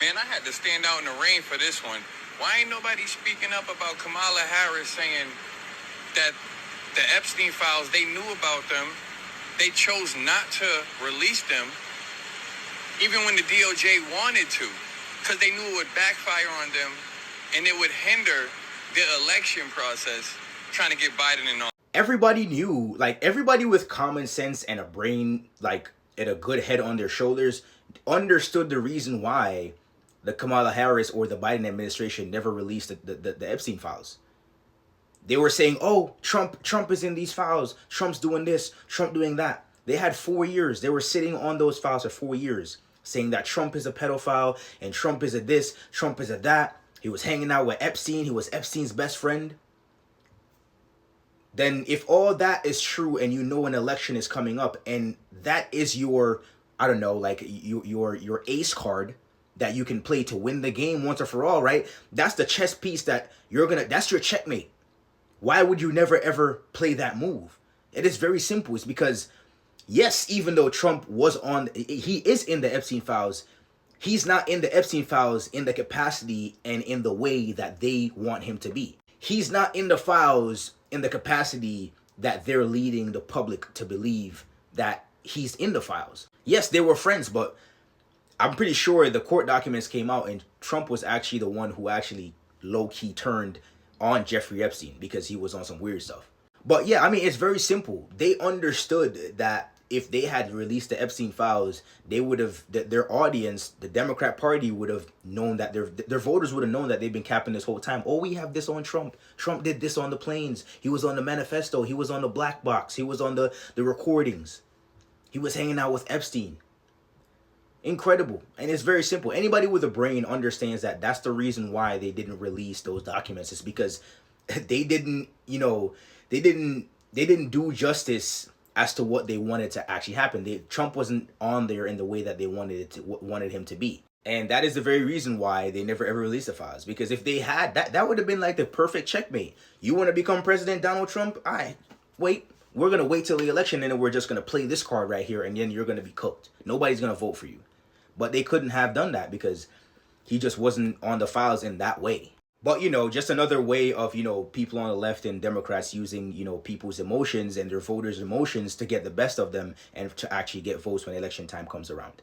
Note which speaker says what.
Speaker 1: man, I had to stand out in the rain for this one. Why ain't nobody speaking up about Kamala Harris saying that the Epstein files, they knew about them, they chose not to release them, even when the DOJ wanted to, because they knew it would backfire on them and it would hinder the election process trying to get Biden in office.
Speaker 2: Everybody knew, like everybody with common sense and a brain, like, and a good head on their shoulders, understood the reason why the Kamala Harris or the Biden administration never released the Epstein files. They were saying, oh, Trump is in these files. Trump's doing this, Trump doing that. They had 4 years. They were sitting on those files for 4 years, saying that Trump is a pedophile and Trump is a this, Trump is a that. He was hanging out with Epstein. He was Epstein's best friend. Then if all that is true and you know an election is coming up and that is your, I don't know, like your ace card that you can play to win the game once and for all, right? That's the chess piece that that's your checkmate. Why would you never ever play that move? It is very simple. It's because, yes, even though Trump he is in the Epstein files, he's not in the Epstein files in the capacity and in the way that they want him to be. He's not in the files in the capacity that they're leading the public to believe that he's in the files. Yes, they were friends, but I'm pretty sure the court documents came out and Trump was actually the one who actually low-key turned on Jeffrey Epstein because he was on some weird stuff. But yeah, I mean, it's very simple. They understood that if they had released the Epstein files, they would have, their audience, the Democrat Party would have known that their voters would have known that they've been capping this whole time. Oh, we have this on Trump. Trump did this on the planes. He was on the manifesto. He was on the black box. He was on the recordings. He was hanging out with Epstein. Incredible. And it's very simple. Anybody with a brain understands that that's the reason why they didn't release those documents. It's because they didn't, they didn't do justice as to what they wanted to actually happen. Trump wasn't on there in the way that they wanted him to be. And that is the very reason why they never ever released the files. Because if they had, that would have been like the perfect checkmate. You want to become President Donald Trump? All right, wait. We're going to wait till the election and then we're just going to play this card right here and then you're going to be cooked. Nobody's going to vote for you. But they couldn't have done that because he just wasn't on the files in that way. But, just another way of, people on the left and Democrats using, people's emotions and their voters' emotions to get the best of them and to actually get votes when election time comes around.